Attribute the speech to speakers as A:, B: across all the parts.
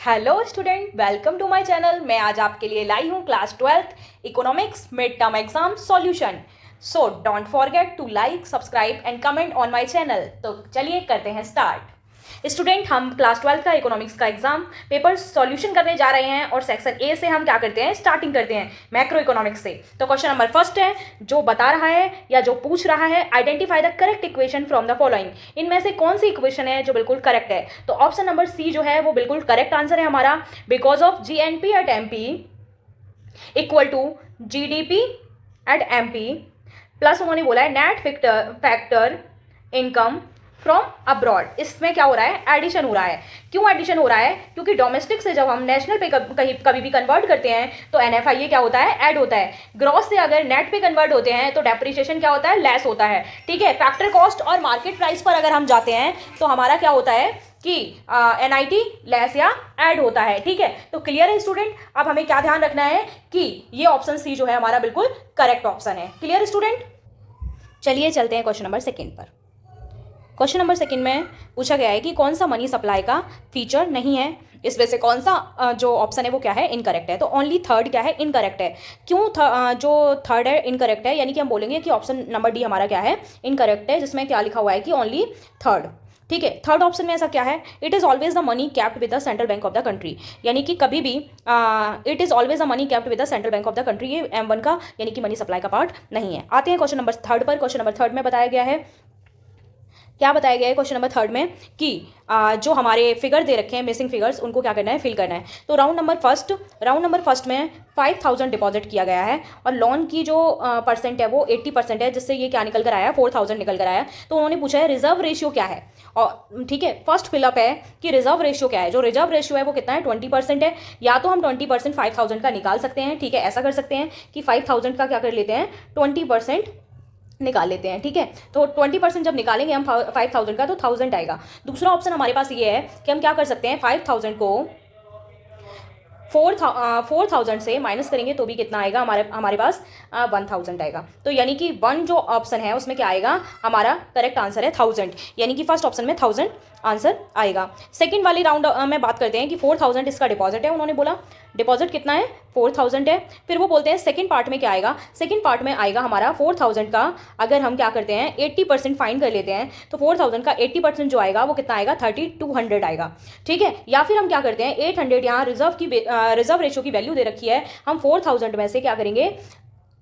A: Hello student, welcome to my channel. मैं आज आपके लिए लाई हूँ class 12th economics mid term exam solution. So don't forget to like, subscribe and comment on my channel. तो चलिए करते हैं स्टार्ट। स्टूडेंट, हम क्लास 12th का इकोनॉमिक्स का एग्जाम पेपर सॉल्यूशन करने जा रहे हैं और सेक्शन ए से हम क्या करते हैं, स्टार्टिंग करते हैं मैक्रो इकोनॉमिक्स से। तो क्वेश्चन नंबर फर्स्ट है जो बता रहा है या जो पूछ रहा है, identify the correct equation from the following. इनमें से कौन सी इक्वेशन है जो बिल्कुल करेक्ट है? तो ऑप्शन नंबर सी जो है वो बिल्कुल करेक्ट आंसर है हमारा। Because of GNP at MP equal to GDP at MP plus उन्होंने बोला है net factor income from abroad. इसमें क्या हो रहा है, एडिशन हो रहा है। क्यों एडिशन हो रहा है? क्योंकि डोमेस्टिक से जब हम नेशनल पे कभी भी कन्वर्ट करते हैं तो एनएफआईए क्या होता है, ऐड होता है। ग्रॉस से अगर नेट पे कन्वर्ट होते हैं तो डेप्रिसिएशन क्या होता है, लेस होता है। ठीक है, फैक्टर कॉस्ट और मार्केट प्राइस पर अगर हम जाते हैं तो हमारा क्या होता है कि एनआईटी लेस या ऐड होता है। ठीक है, तो क्लियर है स्टूडेंट। अब हमें क्या ध्यान रखना है कि ये ऑप्शन सी जो है हमारा बिल्कुल करेक्ट ऑप्शन है। क्लियर स्टूडेंट, चलिए चलते हैं क्वेश्चन नंबर सेकेंड पर। क्वेश्चन नंबर सेकंड में पूछा गया है कि कौन सा मनी सप्लाई का फीचर नहीं है। इस वजह से कौन सा जो ऑप्शन है वो क्या है, इनकरेक्ट है। तो ओनली थर्ड क्या है, इनकरेक्ट है। क्यों जो थर्ड है इनकरेक्ट है, यानी कि हम बोलेंगे कि ऑप्शन नंबर डी हमारा क्या है, इनकरेक्ट है, जिसमें क्या लिखा हुआ है कि ओनली थर्ड। ठीक है, थर्ड ऑप्शन में ऐसा क्या है, it is always the money kept with the central bank of the country. यानी कि कभी भी it is always the money kept with the central bank of the country, ये M1 का यानी कि मनी सप्लाई का पार्ट नहीं है। आते हैं क्वेश्चन नंबर थर्ड पर। क्वेश्चन नंबर थर्ड में बताया गया है, क्या बताया गया है क्वेश्चन नंबर थर्ड में कि जो हमारे फिगर दे रखे हैं, मिसिंग फिगर्स, उनको क्या करना है, फिल करना है। तो राउंड नंबर फर्स्ट में 5000 डिपॉजिट किया गया है और लोन की जो परसेंट है वो 80% है, जिससे ये क्या निकल कर आया, 4000 निकल कर आया। तो उन्होंने पूछा है रिजर्व रेशियो क्या है। और ठीक है, फर्स्ट फिलअप है कि रिजर्व रेशियो क्या है। जो रिजर्व रेशियो है वो कितना है, 20% है। या तो हम 20% 5000 का निकाल सकते हैं। ठीक है, ऐसा कर सकते हैं कि 5000 का क्या कर लेते हैं, 20% निकाल लेते हैं। ठीक है, तो 20% जब निकालेंगे हम 5000 का तो 1000 आएगा। दूसरा ऑप्शन हमारे पास ये है कि हम क्या कर सकते हैं, 5000 को 4000 से माइनस करेंगे तो भी कितना आएगा, हमारे पास 1000 आएगा। तो यानी कि वन जो ऑप्शन है उसमें क्या आएगा, हमारा करेक्ट आंसर है 1000। यानी कि फर्स्ट ऑप्शन में 1000 आंसर आएगा। सेकंड वाली राउंड में बात करते हैं कि 4000 इसका डिपॉजिट है। उन्होंने बोला डिपॉजिट कितना है, 4000 है। फिर वो बोलते हैं सेकंड पार्ट में क्या आएगा, सेकंड पार्ट में आएगा हमारा 4000 का अगर हम क्या करते हैं 80% फाइन कर लेते हैं तो 4000 का 80% जो आएगा वो कितना आएगा, 3200 आएगा। ठीक है, या फिर हम क्या करते हैं 800, यहाँ रिजर्व रेशियो की वैल्यू दे रखी है, हम 4000 में से क्या करेंगे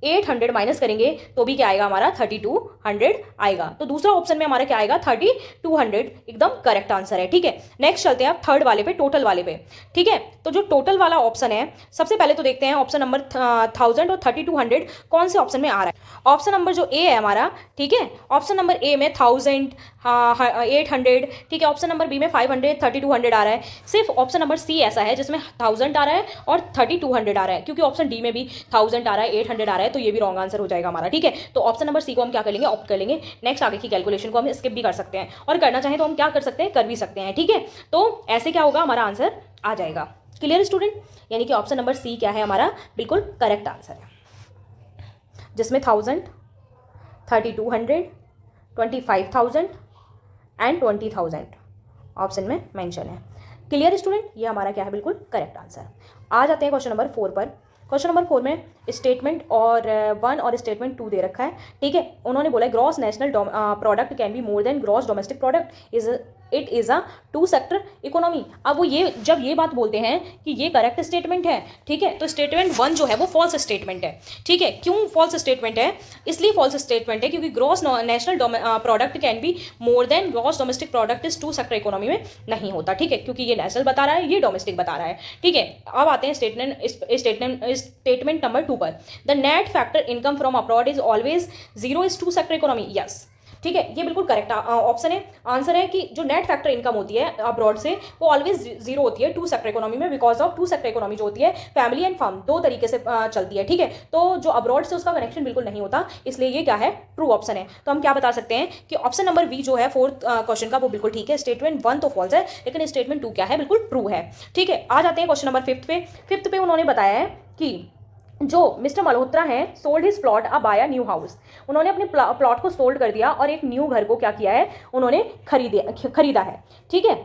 A: 800 माइनस करेंगे तो भी क्या आएगा, हमारा 3200 आएगा। तो दूसरा ऑप्शन में हमारा क्या आएगा, 3200 एकदम करेक्ट आंसर है। ठीक है, नेक्स्ट चलते हैं आप थर्ड वाले पे, टोटल वाले पे। ठीक है, तो जो टोटल वाला ऑप्शन है, सबसे पहले तो देखते हैं ऑप्शन नंबर 1000 और 3200 कौन से ऑप्शन में आ रहा है। ऑप्शन नंबर जो ए है हमारा, ठीक है, ऑप्शन नंबर ए में 1000 800, ठीक है, ऑप्शन नंबर बी में 500 3200 आ रहा है। सिर्फ ऑप्शन नंबर सी ऐसा है जिसमें 1000 आ रहा है और 3200 आ रहा है, क्योंकि ऑप्शन डी में भी 1000 आ रहा है, 800 आ रहा है, तो ये भी रॉन्ग आंसर हो जाएगा हमारा। ठीक है, तो ऑप्शन नंबर सी को हम क्या कर लेंगे, ऑप्ट कर लेंगे। नेक्स्ट आगे की कैलकुलेशन को हम स्किप भी कर सकते हैं और करना चाहें तो हम क्या कर सकते हैं, कर भी सकते हैं। ठीक है, तो ऐसे क्या होगा, हमारा आंसर आ जाएगा। क्लियर स्टूडेंट, यानी कि ऑप्शन नंबर सी क्या है, हमारा बिल्कुल करेक्ट आंसर है, जिसमें 1000 3200 25000 एंड 20000 ऑप्शन में मेंशन है। क्लियर स्टूडेंट, ये हमारा क्या है, बिल्कुल करेक्ट आंसर। आ जाते हैं क्वेश्चन नंबर 4 पर। क्वेश्चन नंबर 4 में स्टेटमेंट और 1 और स्टेटमेंट 2 दे रखा है। ठीक है, उन्होंने बोला है gross national product can be more than gross domestic product, it is a 2 sector economy. अब वो जब ये बात बोलते हैं कि ये करेक्ट स्टेटमेंट है, ठीक है, तो स्टेटमेंट 1 जो है वो फॉल्स स्टेटमेंट है। ठीक है, क्यों फॉल्स स्टेटमेंट है, इसलिए फॉल्स स्टेटमेंट है क्योंकि gross national product can be more than gross domestic product is 2 sector economy में नहीं होता। ठीक है, क्योंकि ये नेशनल बता रहा है, ये डोमेस्टिक बता रहा है। ठीक है, अब आते हैं स्टेटमेंट नंबर 2 पर। The net factor income from abroad is always 0 is 2 sector economy. Yes, ठीक है, ये बिल्कुल करेक्ट ऑप्शन है, आंसर है कि जो नेट फैक्टर इनकम होती है अब्रॉड से वो ऑलवेज 0 होती है 2 सेक्टर इकोनॉमी में, बिकॉज ऑफ 2 सेक्टर इकोनॉमी जो होती है फैमिली एंड फर्म 2 तरीके से चलती है। ठीक है, तो जो अब्रॉड से उसका कनेक्शन बिल्कुल नहीं होता, इसलिए ये क्या है, ट्रू ऑप्शन है। तो हम क्या बता सकते हैं कि ऑप्शन नंबर बी जो है फोर्थ क्वेश्चन का वो बिल्कुल ठीक है। स्टेटमेंट 1 तो फॉल्स है, लेकिन स्टेटमेंट 2 क्या है, बिल्कुल ट्रू है। ठीक है, आ जाते हैं क्वेश्चन नंबर 5 पे। 5 पे उन्होंने बताया है कि जो मिस्टर मल्होत्रा हैं sold his plot a buy a new house, उन्होंने अपने प्लॉट को सोल्ड कर दिया और एक न्यू घर को क्या किया है, उन्होंने खरीदा है, ठीक है,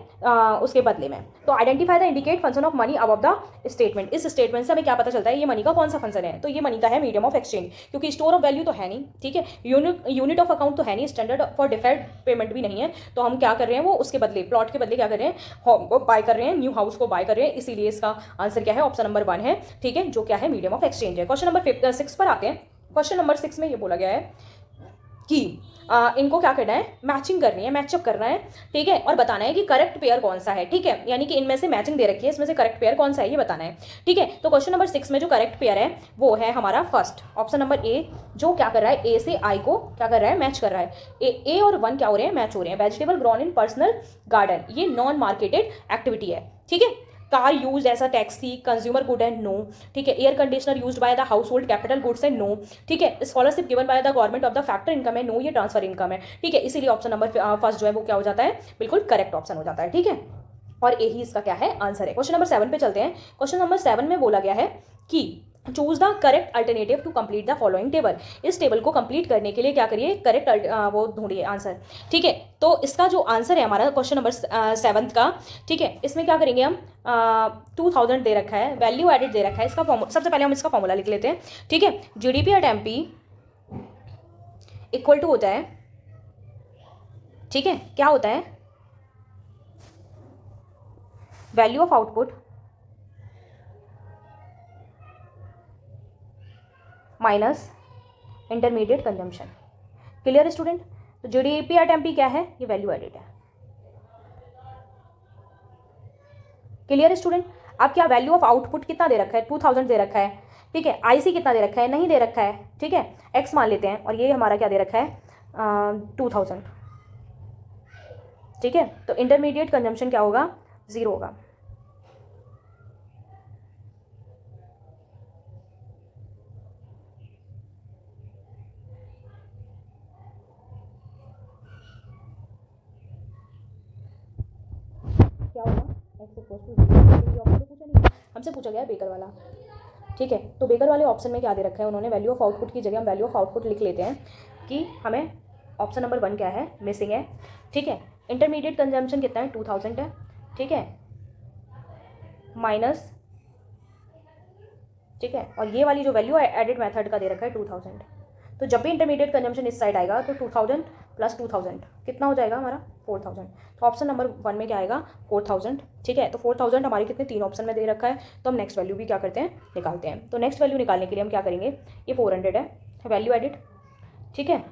A: उसके बदले में। तो identify the indicate function of money above the statement, इस स्टेटमेंट से हमें क्या पता चलता है ये मनी का कौन सा फंक्शन है, तो ये मनी का है मीडियम ऑफ एक्सचेंज, क्योंकि स्टोर ऑफ वैल्यू तो है नहीं, ठीक है, यूनिट ऑफ अकाउंट तो है नहीं, स्टैंडर्ड फॉर डिफर्ड पेमेंट भी नहीं है, तो हम क्या कर रहे हैं वो उसके बदले प्लॉट के बदले क्या कर रहे हैं, होम को बाय कर रहे हैं, न्यू हाउस को बाय कर रहे हैं, इसीलिए इसका आंसर क्या है, ऑप्शन नंबर 1 है, ठीक है, जो क्या है मीडियम ऑफ एक्सचेंज है। क्वेश्चन नंबर 6 पर आते हैं। क्वेश्चन नंबर 6 में ये बोला गया है कि इनको क्या करना है, मैचिंग करनी है, मैचअप करना है, ठीक है, और बताना है कि करेक्ट पेयर कौन सा है, ठीक है, यानी कि इनमें से मैचिंग दे रखी है, इसमें से करेक्ट पेयर कौन सा है ये बताना है, ठीक है। तो क्वेश्चन नंबर 6 में जो करेक्ट पेयर है वो है हमारा फर्स्ट ऑप्शन नंबर ए, जो क्या कर रहा है, ए से आई को क्या कर रहा है, मैच कर रहा है, ए और 1 क्या हो रहे हैं, मैच हो रहे हैं। Vegetable grown in personal garden, ये नॉन मार्केटेड एक्टिविटी है, ठीक है। Car use as a taxi, consumer good and no, ठीक है। Air conditioner used by the household capital goods and no, ठीक है। Scholarship given by the government of the factor income है no, ये transfer income है, ठीक है। इसीलिए ऑप्शन नंबर फर्स्ट जो है वो क्या हो जाता है, बिल्कुल करेक्ट ऑप्शन हो जाता है, ठीक है, और यही इसका क्या है, आंसर है। क्वेश्चन नंबर 7 पे चलते हैं। क्वेश्चन नंबर 7 में बोला गया है कि choose the correct alternative to complete the following table, इस टेबल को कंप्लीट करने के लिए क्या करिए, करेक्ट वो ढूंढिए आंसर, ठीक है। तो इसका जो आंसर है हमारा क्वेश्चन नंबर 7 का, ठीक है, इसमें क्या करेंगे हम, 2000 दे रखा है, वैल्यू एडिड दे रखा है, इसका फॉर्मूला सबसे पहले हम इसका फॉर्मूला लिख लेते हैं, ठीक है। GDP at MP equal to होता है, ठीक है, क्या होता है, value of output minus intermediate consumption. Clear student? तो जीडीपी एट एमपी क्या है, ये वैल्यू एडिड है। Clear student? अब क्या वैल्यू ऑफ आउटपुट कितना दे रखा है, 2000 दे रखा है, ठीक है। आईसी कितना दे रखा है, नहीं दे रखा है, ठीक है, एक्स मान लेते हैं, और ये हमारा क्या दे रखा है, 2000, ठीक है। तो इंटरमीडिएट कंजम्पशन क्या होगा, 0 होगा। क्या होगा, एक्स इक्वल टू 0, ऑप्शन तो पूछा नहीं, हमसे पूछा गया है बेकर वाला, ठीक है। तो बेकर वाले ऑप्शन में क्या दे रखा है उन्होंने, वैल्यू ऑफ आउटपुट की जगह हम वैल्यू ऑफ आउटपुट लिख लेते हैं कि हमें ऑप्शन नंबर 1 क्या है, मिसिंग है, ठीक है। इंटरमीडिएट कंजम्पशन कितना है, 2000 है, ठीक है, माइनस, ठीक है, और ये वाली जो वैल्यू एडिड मेथड का दे रखा है 2000, तो जब भी इंटरमीडिएट कंजम्पशन इस साइड आएगा तो 2000 प्लस 2000 कितना हो जाएगा हमारा, 4000। तो ऑप्शन नंबर 1 में क्या आएगा, 4000, ठीक है। तो 4000 हमारे कितने, 3 ऑप्शन में दे रखा है, तो हम नेक्स्ट वैल्यू भी क्या करते हैं, निकालते हैं। तो नेक्स्ट वैल्यू निकालने के लिए हम क्या करेंगे, ये 400 है, वैल्यू एडिड, ठीक है,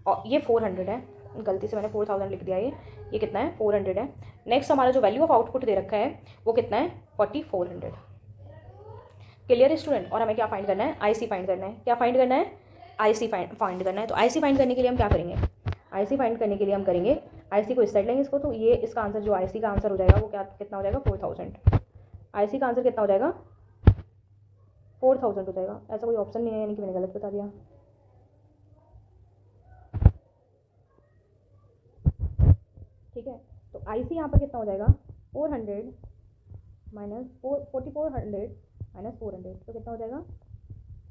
A: और ये 400 है, गलती से मैंने 4000 लिख दिया, ये कितना है, 400 है। नेक्स्ट हमारा जो वैल्यू ऑफ आउटपुट दे रखा है वो कितना है, 4400। Clear student? और हमें क्या फाइंड करना है, आईसी फाइंड करना है, क्या फाइंड करना है, आईसी फाइंड करना है। तो आईसी फाइंड करने के लिए हम क्या करेंगे, आईसी फाइंड करने के लिए हम करेंगे, आईसी को इस साइड लेंगे इसको, तो ये इसका आंसर जो आईसी का आंसर हो जाएगा वो क्या कितना हो जाएगा, 4000। आईसी का आंसर कितना हो जाएगा, 4000 हो जाएगा। ऐसा कोई ऑप्शन नहीं है, यानी कि मैंने गलत बता दिया, ठीक है। तो आईसी यहाँ पर कितना हो जाएगा, 400 माइनस 4400 माइनस 400, तो कितना हो जाएगा,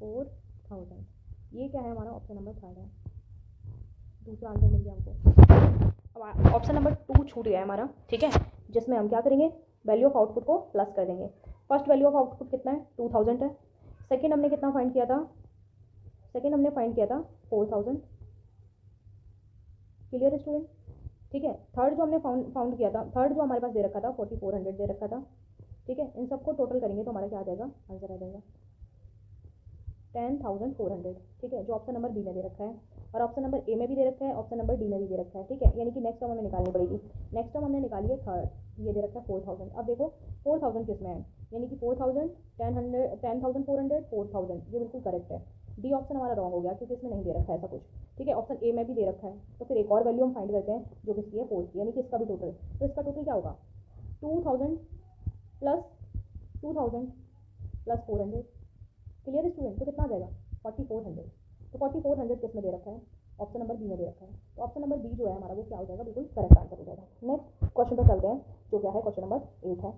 A: 4000। ये क्या है हमारा, ऑप्शन नंबर 3 है, दूसरा आंसर मिल गया हमको। अब ऑप्शन नंबर 2 छूट गया है हमारा, ठीक है, जिसमें हम क्या करेंगे, वैल्यू ऑफ आउटपुट को प्लस कर देंगे। फर्स्ट वैल्यू ऑफ आउटपुट कितना है, 2000 है। सेकंड हमने कितना फाइंड किया था, सेकंड हमने फाइंड किया था 4000। Clear student? ठीक है। थर्ड जो हमने फाउंड किया था, थर्ड जो हमारे पास दे रखा था 4400 दे रखा था, ठीक है। इन सबको टोटल करेंगे तो हमारा क्या आ जाएगा, आंसर आ जाएगा 10,400, ठीक है, जो ऑप्शन नंबर बी में दे रखा है, और ऑप्शन नंबर ए में भी दे रखा है, ऑप्शन नंबर डी में भी दे रखा है, ठीक है। यानी कि नेक्स्ट टर्म हमें निकालनी पड़ेगी। नेक्स्ट टर्म हमने निकाली है थर्ड, ये दे रखा है 4000। अब देखो 4000 किस में है, यानी कि 4000, 10,400, 4000, ये बिल्कुल करेक्ट है। डी ऑप्शन हमारा रॉन्ग हो गया क्योंकि इसमें नहीं दे रखा है ऐसा कुछ, ठीक है। ऑप्शन ए में भी दे रखा है, तो फिर एक और वैल्यू हम फाइंड करते हैं जो किसकी है, 4 की, यानी कि इसका भी टोटल। तो इसका टोटल क्या होगा, 2000 प्लस 2000 प्लस 400। Clear student? तो कितना आ जाएगा, 4400। तो 4400 किस में दे रखा है, ऑप्शन नंबर बी में दे रखा है। तो ऑप्शन नंबर बी जो है हमारा वो क्या हो जाएगा, बिल्कुल करेक्ट आंसर हो जाएगा। नेक्स्ट क्वेश्चन पर चलते हैं, जो क्या है क्वेश्चन नंबर 8 है,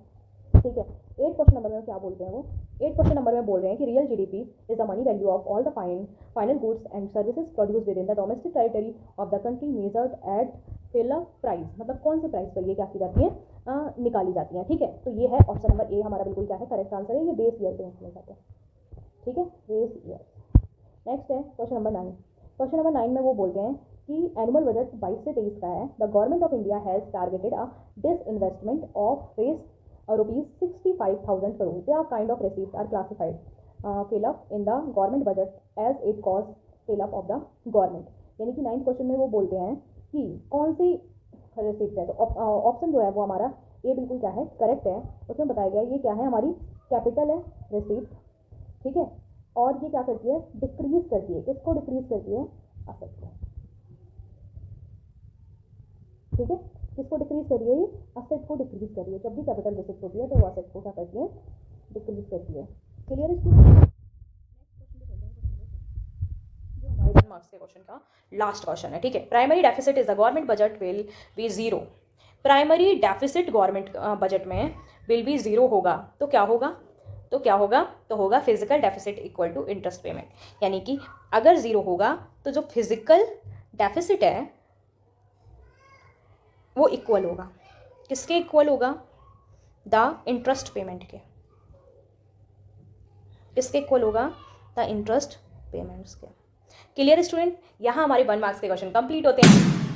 A: ठीक है। 8 क्वेश्चन नंबर में क्या बोलते हैं वो, 8 क्वेश्चन नंबर में बोल रहे हैं कि real GDP is the money value of all the final goods and services produce within the domestic territory of the country measured at fill price, मतलब कौन से प्राइस पर ये क्या की जाती है, निकाली जाती हैं। ठीक है, तो ये है ऑप्शन नंबर ए हमारा बिल्कुल क्या है करेक्ट आंसर है। ये बेस ईयर पे निकले जाते हैं। ठीक है, बेस ईयर। नेक्स्ट है क्वेश्चन नंबर 9। क्वेश्चन नंबर 9 में वो बोलते हैं कि एनुअल बजट 22 से 23 का है। The government of India has targeted a disinvestment of ₹65,000 crore. The kind of receipts are classified fill up in the government budget as it costs fill up of the government. यानी कि 9th question में वो बोलते हैं कि कौन सी receipt है। तो ऑप्शन जो है वो हमारा ए बिल्कुल क्या है करेक्ट है। उसमें बताया गया ये क्या है, हमारी कैपिटल है रिसिप्ट। ठीक है, और ये क्या करती है, डिक्रीज करती है। किसको डिक्रीज करती है, असेट को। ठीक है, किसको डिक्रीज करिए, ये असेट को डिक्रीज करिए। जब भी कैपिटल रिसिप्ट होती है तो वो असेट को क्या करती है, डिक्रीज करती है। क्लियर है? जो हमारे मार्क्स के क्वेश्चन का लास्ट क्वेश्चन है। ठीक है, primary deficit is the government budget will be zero. Primary deficit government budget में विल बी जीरो होगा तो क्या होगा, तो होगा physical deficit equal to interest payment. यानी कि अगर जीरो होगा तो जो फिजिकल डेफिसिट है वो इक्वल होगा, किसके इक्वल होगा, द इंटरेस्ट पेमेंट के। किसके इक्वल होगा, द इंटरेस्ट पेमेंट्स के। क्लियर स्टूडेंट, यहाँ हमारे 1 मार्क्स के क्वेश्चन कंप्लीट होते हैं।